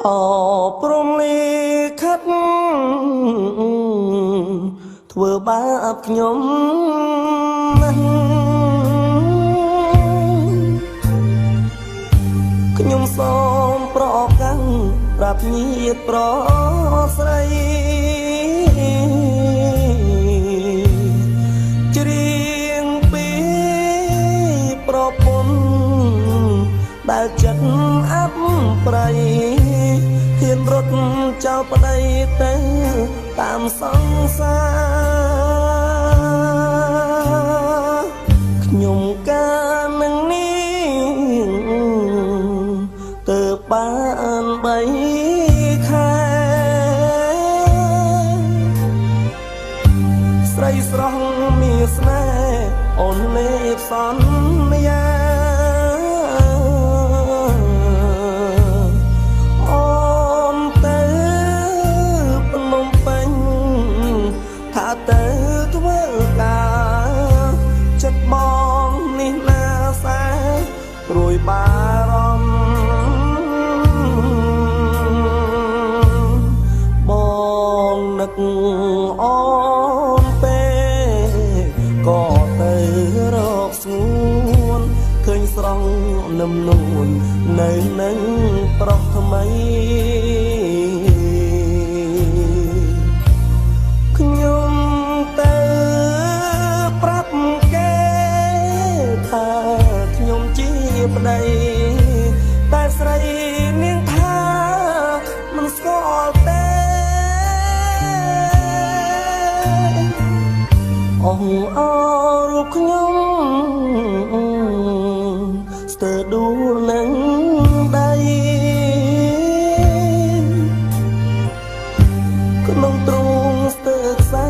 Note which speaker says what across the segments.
Speaker 1: អព្រមលិខិតធ្វើបាបខ្ញុំណាស់ខ្ញុំសូមប្រកាន់ប្រាប់ញាតិប្រស្រីច្រៀងពីប្រពន្ធដែលចិត្តអាប់ប្រៃហ៊ានរត់ចោលប្តីទៅតាមសង្សារខ្ញុំកាលនឹងនេះទៅបាន3ខែស្រីស្រស់មានស្នេហ៍អូនលេបសន្យាទៅធ្វើការចិត្តបងនេះណាសែព្រួយបារម្ភបងនឹកអូនពេក៏ទៅរកស្ងួនឃើញស្រង់នឹមនួននៅនឹងប្រុសថ្មីប្តីតែស្រីនាងថាមិនស្គាល់ទេអងអរូបខ្ញុំស្ទើរដួលនឹងដីក្នុងទ្រូងស្ទើរខ្សែ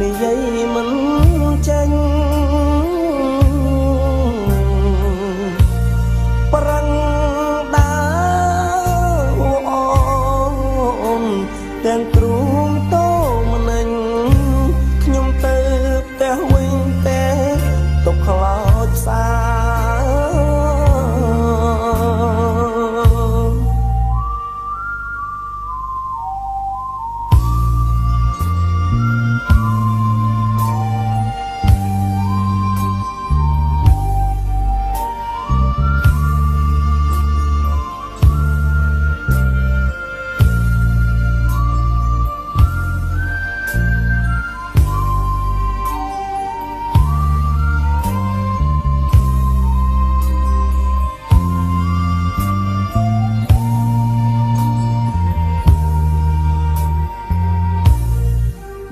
Speaker 1: និយាយមិនចេញទាំងទ្រូងតោម្នេញខ្ញុំទៅផ្ទះវិញតែទុកខ្លោចផ្សា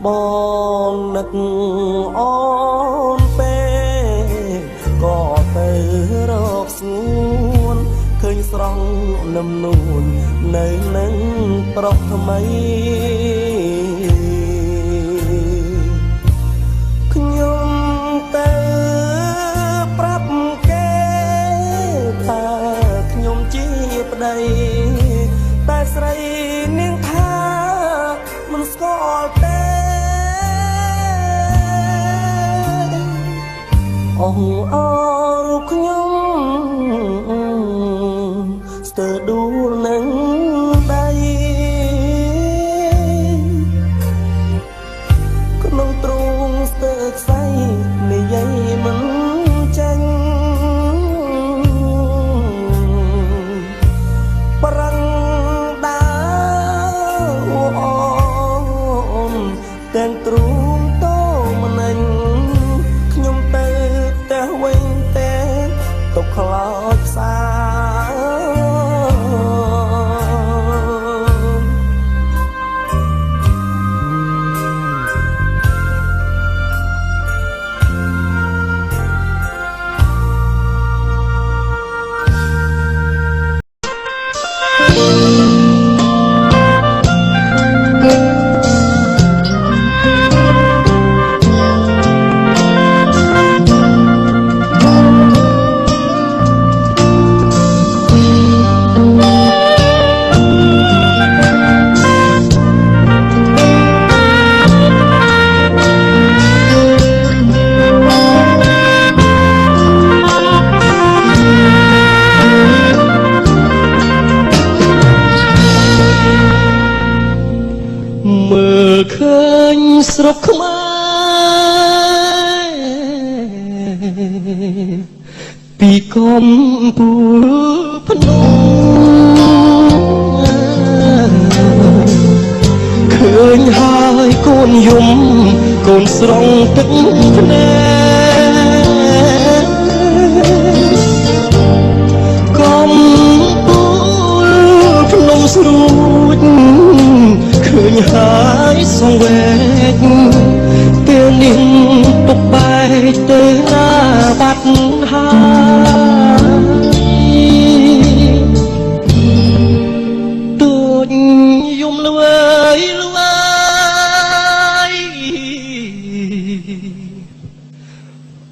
Speaker 1: បងនឹកអូនពេក៏ទៅរកស្ងួនឃើញស្រង់នឹមនួននៅនឹងប្រុសថ្មីខ្ញុំទៅប្រាប់គេថាខ្ញុំជាប្តីតែស្រីនាងថាមិនស្គាល់ទេអងអរូបខ្ញុំស្ទើរដួលនឹងដីក្នុងទ្រូងស្ទើរខ្សែនិយាយមិនចេញប្រាំងដើរអូនទាំងទ្រូងតោម្នេញខ្ញុំទៅផ្ទះវិញតែ ពីកំពូលភ្នំឃើញហើយកូនយំកូនស្រង់ទឹកភ្នែកកំពូលភ្នំស្រួចឃើញហើយសង្វេគពេលនេះពុកបែកទៅណាបាត់ហើយទូចយំលវើយលវើយ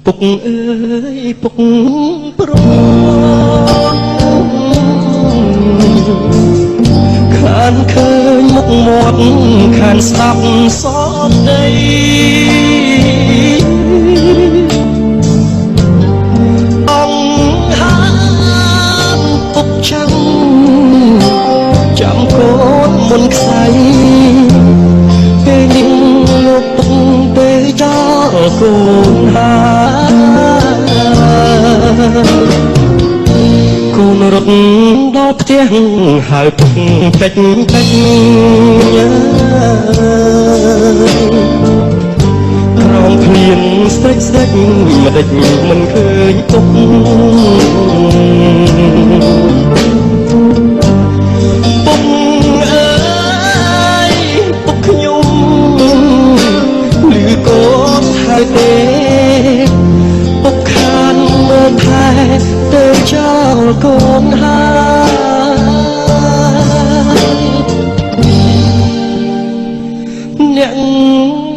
Speaker 1: ពុកអើយពុកប្រន់ខានឃើញមុខមាត់ខានស្ដាប់សពដីអង្គហានពុកចាំកូនមុនខ្សែពេលនេះលោកពុកទៅចោលកូនហើយកូនរត់ដល់ផ្ទះហើយពុកពេចក្រោមភ្លៀងស្រេចមិនដេចមិនឃើញពុកទេពុកខានមើលថែទៅចោលកូនហើយអ្នក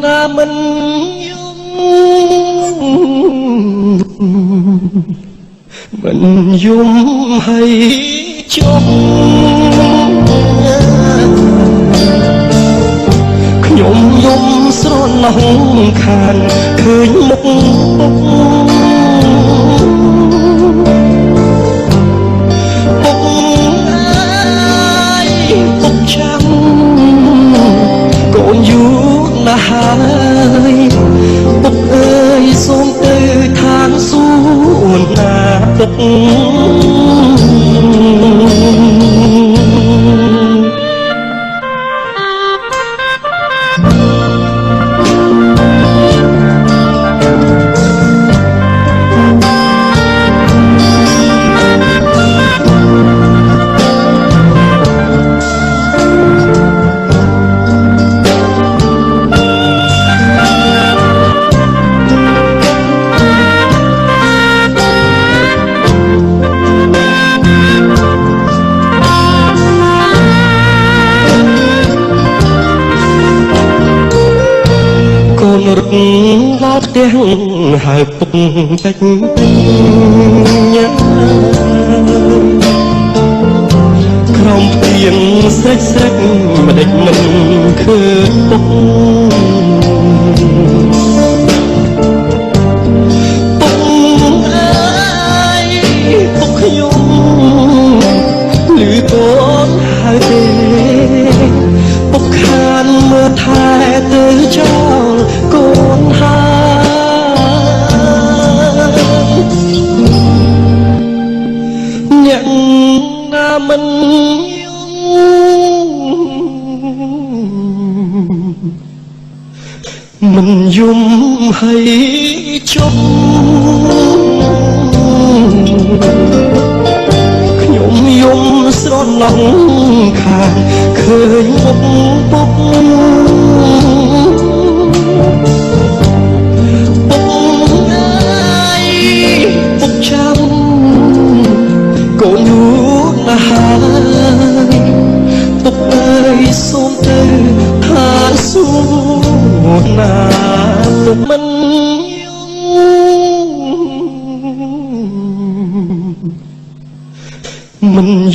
Speaker 1: ណាមិនយំឲ្យជុំខ្ញុំយំស្រណោះខានឃើញមុខពុកអើយពុកចាំកូនយូរណាស់ហើយពុកអើយសូមទៅឋានសួគ៌ណាពុករត់ដល់ផ្ទះហើយពុកពេចក្រោមផ្ទៀងស្រេចមិនដេចមិនឃើញពុកពុកអើយពុកខ្ញុំឮកូនហើយទេពុកខានមើលថែទៅចោលកូនហើយអ្នកណាមិនយំឲ្យជុំខ្ញុំយំស្រណោះខានឃើញមុខពុកកូនយូរណាស់ហើយពុកអើយសូមទៅឋានសួគ៌ណាពុកមិន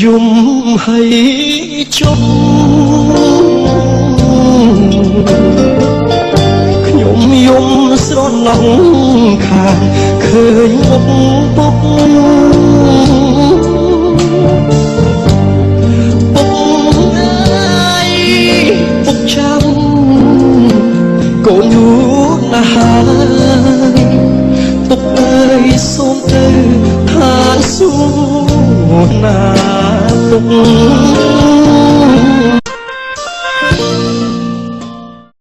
Speaker 1: យំឲ្យជុំខ្ញុំយំស្រណោះខានឃើញមុខពុក